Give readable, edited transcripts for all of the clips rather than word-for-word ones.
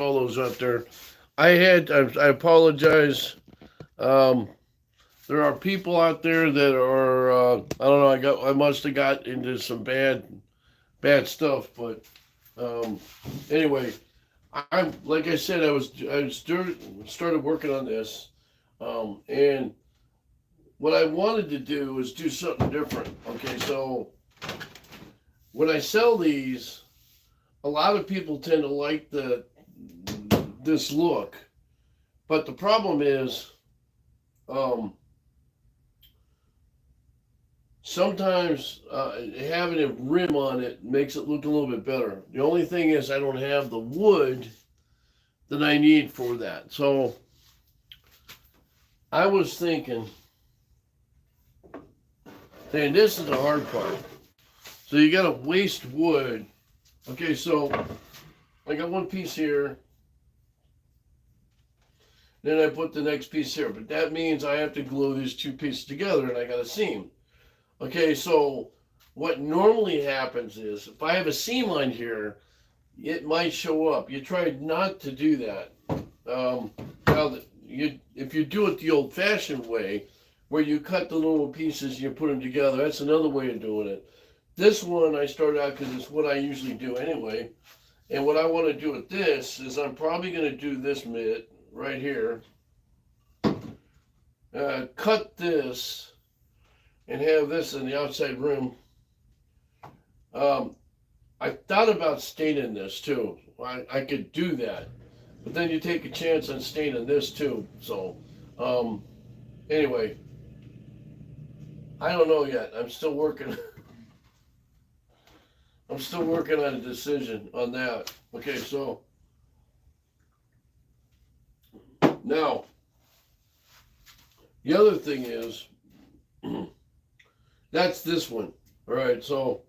all those out there. I apologize. Um, there are people out there that are, I don't know, I must have got into some bad stuff, but, um, anyway, like I said, started working on this, and what I wanted to do was do something different. Okay, so when I sell these, a lot of people tend to like this look, but the problem is, um, sometimes having a rim on it makes it look a little bit better. The only thing is, I don't have the wood that I need for that. So I was thinking, and this is the hard part. So you got to waste wood. Okay, so I got one piece here. Then I put the next piece here. But that means I have to glue these two pieces together and I got a seam. Okay, so what normally happens is if I have a seam line here, it might show up. You try not to do that. If you do it the old-fashioned way, where you cut the little pieces and you put them together, that's another way of doing it. This one I started out because it's what I usually do anyway. And what I want to do with this is I'm probably going to do this bit right here. Cut this and have this in the outside rim. I thought about staining this too. I could do that. But then you take a chance on staining this too. So, anyway, I don't know yet. I'm still working. I'm still working on a decision on that. Okay, so now the other thing is that's this one. All right, so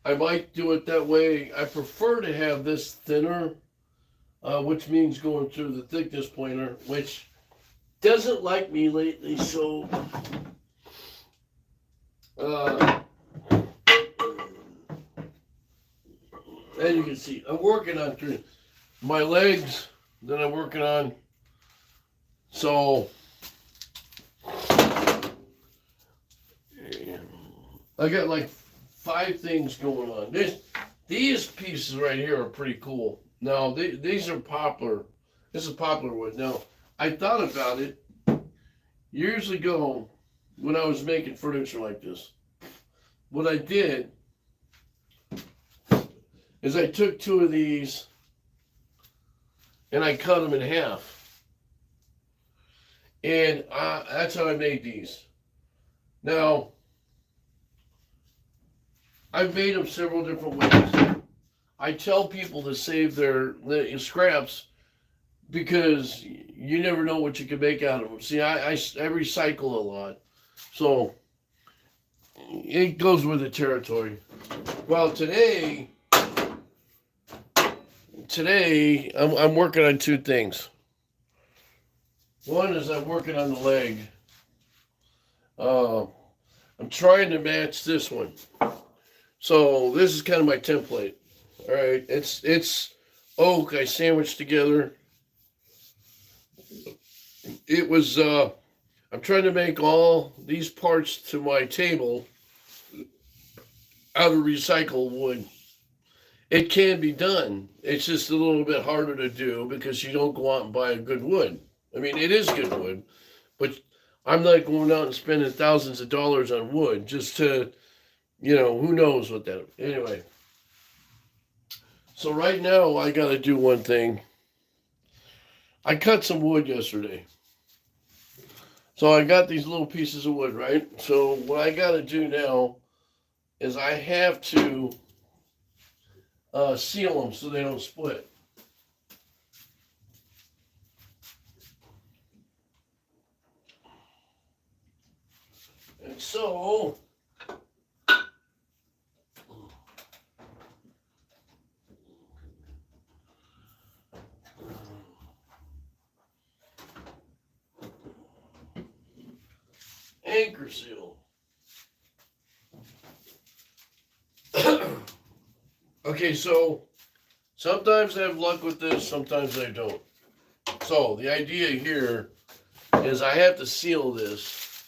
I might do it that way. I prefer to have this thinner, which means going through the thickness pointer, which doesn't like me lately. So, as you can see, I'm working on my legs that I'm working on. So, I got like 5 things going on. These pieces right here are pretty cool. Now, these are poplar. This is poplar wood. Now, I thought about it years ago when I was making furniture like this. What I did is I took 2 of these and I cut them in half. And that's how I made these. Now, I've made them several different ways. I tell people to save their scraps because you never know what you can make out of them. See, I recycle a lot. So, it goes with the territory. Well, today I'm working on 2 things. One is I'm working on the leg. I'm trying to match this one. So this is kind of my template. All right, it's oak I sandwiched together. It was I'm trying to make all these parts to my table out of recycled wood. It can be done. It's just a little bit harder to do because you don't go out and buy a good wood. I mean, it is good wood, but I'm not going out and spending thousands of dollars on wood just to, who knows what that. Anyway, so right now I got to do one thing. I cut some wood yesterday. So I got these little pieces of wood, right? So what I got to do now is I have to seal them so they don't split. And so anchor seal. Okay, so Sometimes I have luck with this, sometimes I don't. So the idea here is I have to seal this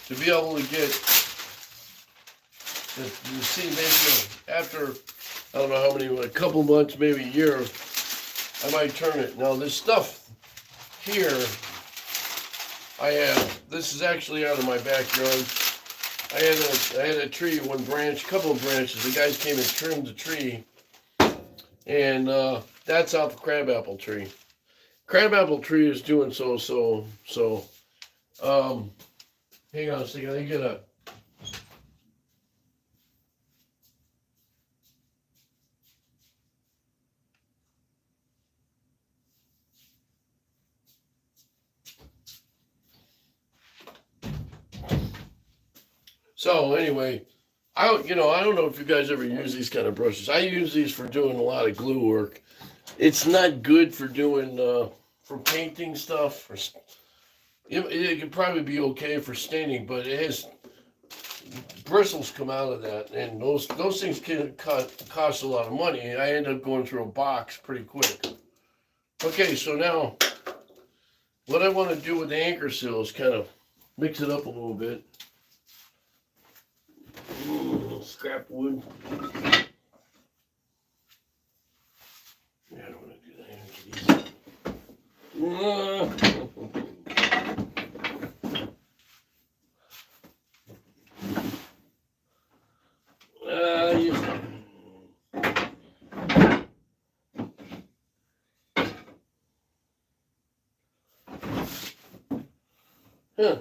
to be able to get, you see, maybe after, I don't know how many, a couple months, maybe a year, I might turn it. Now this stuff here, this is actually out of my backyard. I had a tree, one branch, couple of branches. The guys came and trimmed the tree, and that's out the crabapple tree. Crabapple tree is doing so. Hang on a second, I get a. So anyway, I don't know if you guys ever use these kind of brushes. I use these for doing a lot of glue work. It's not good for doing for painting stuff. It could probably be okay for staining, but it has bristles come out of that, and those things can cost a lot of money. And I end up going through a box pretty quick. Okay, so now what I want to do with the anchor seal is kind of mix it up a little bit. Scrap wood. Yeah, I don't want to do that. Huh.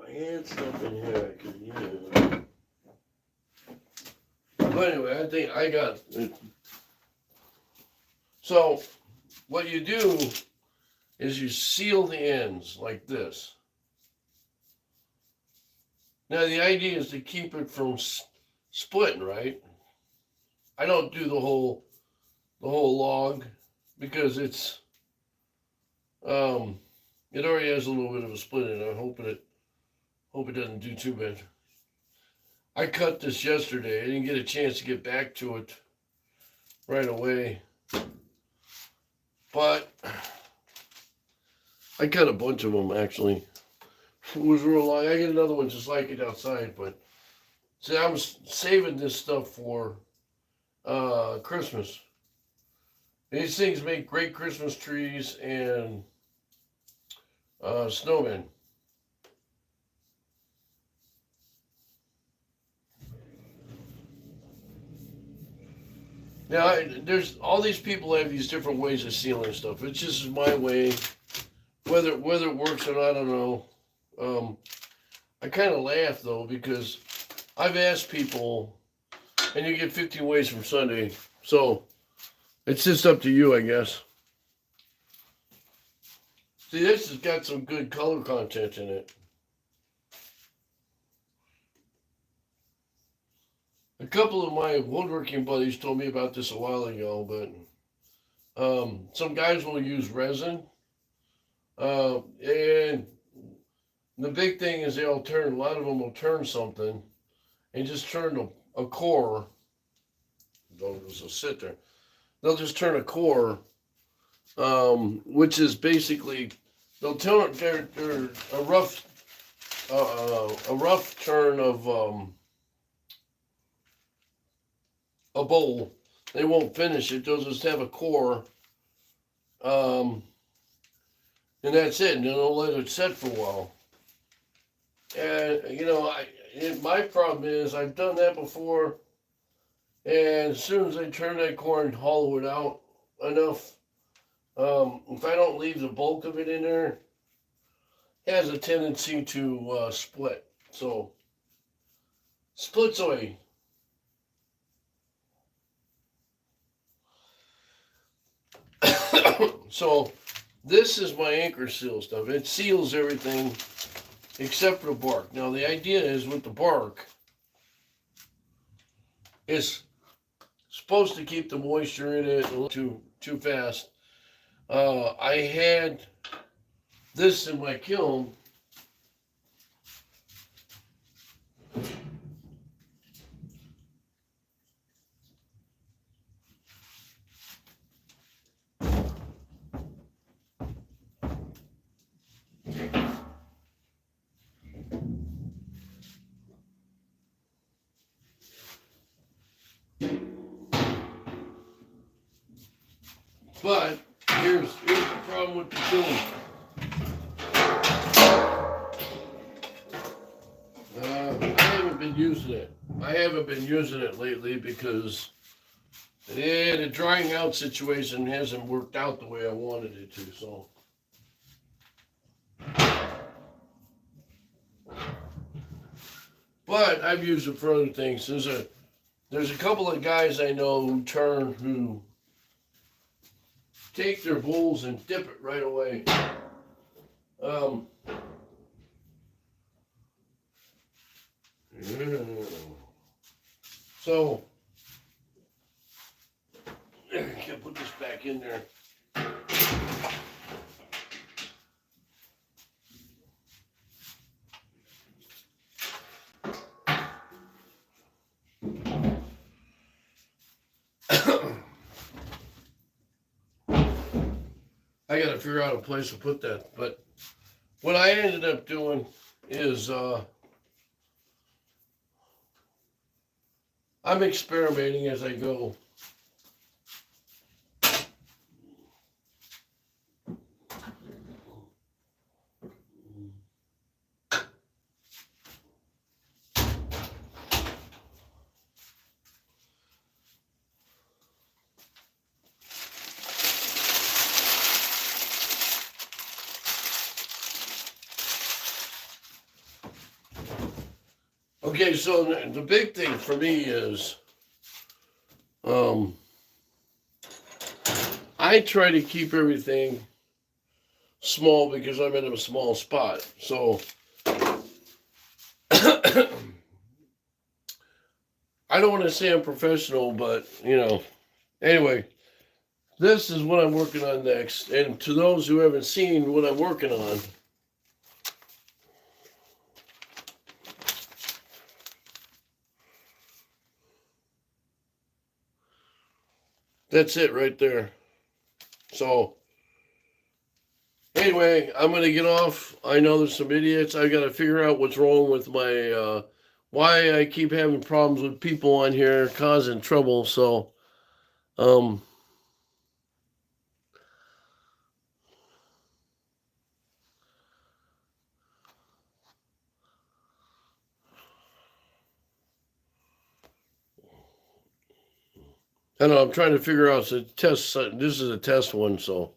I had stuff in here I could use. But anyway, I think I got it. So, what you do is you seal the ends like this. Now, the idea is to keep it from splitting, right? I don't do the whole log because it already has a little bit of a split in it. I hope it doesn't do too bad. I cut this yesterday. I didn't get a chance to get back to it right away. But I cut a bunch of them actually. It was real long. I get another one just like it outside, but see, I'm saving this stuff for Christmas. These things make great Christmas trees and snowmen. Now, there's all these people have these different ways of sealing stuff. It's just my way. Whether it works or not, I don't know. I kind of laugh though because I've asked people, and you get 15 ways from Sunday, so it's just up to you, I guess. See, this has got some good color content in it. A couple of my woodworking buddies told me about this a while ago, but some guys will use resin, and the big thing is a lot of them will turn something and just turn a core. Don't just sit there. They'll just turn a core, which is basically they'll turn they're a rough turn of a bowl. They won't finish it. They'll just have a core, and that's it. And they'll let it set for a while. And my problem is I've done that before, and as soon as I turn that core and hollow it out enough, if I don't leave the bulk of it in there, it has a tendency to split. So splits away. So this is my anchor seal stuff. It seals everything except for the bark. Now the idea is with the bark, it's supposed to keep the moisture in it too fast. I had this in my kiln. But here's the problem with the kiln. I haven't been using it. I haven't been using it lately because the drying out situation hasn't worked out the way I wanted it to. So, but I've used it for other things. There's a couple of guys I know who take their bowls and dip it right away. So I can't put this back in there. I gotta figure out a place to put that. But what I ended up doing is I'm experimenting as I go. Okay, so the big thing for me is I try to keep everything small because I'm in a small spot. So I don't want to say I'm professional, but anyway, this is what I'm working on next. And to those who haven't seen what I'm working on, that's it right there. So anyway, I'm going to get off. I know there's some idiots. I got to figure out what's wrong with my, why I keep having problems with people on here causing trouble. So, I don't know. I'm trying to figure out. It's a test. This is a test one. So.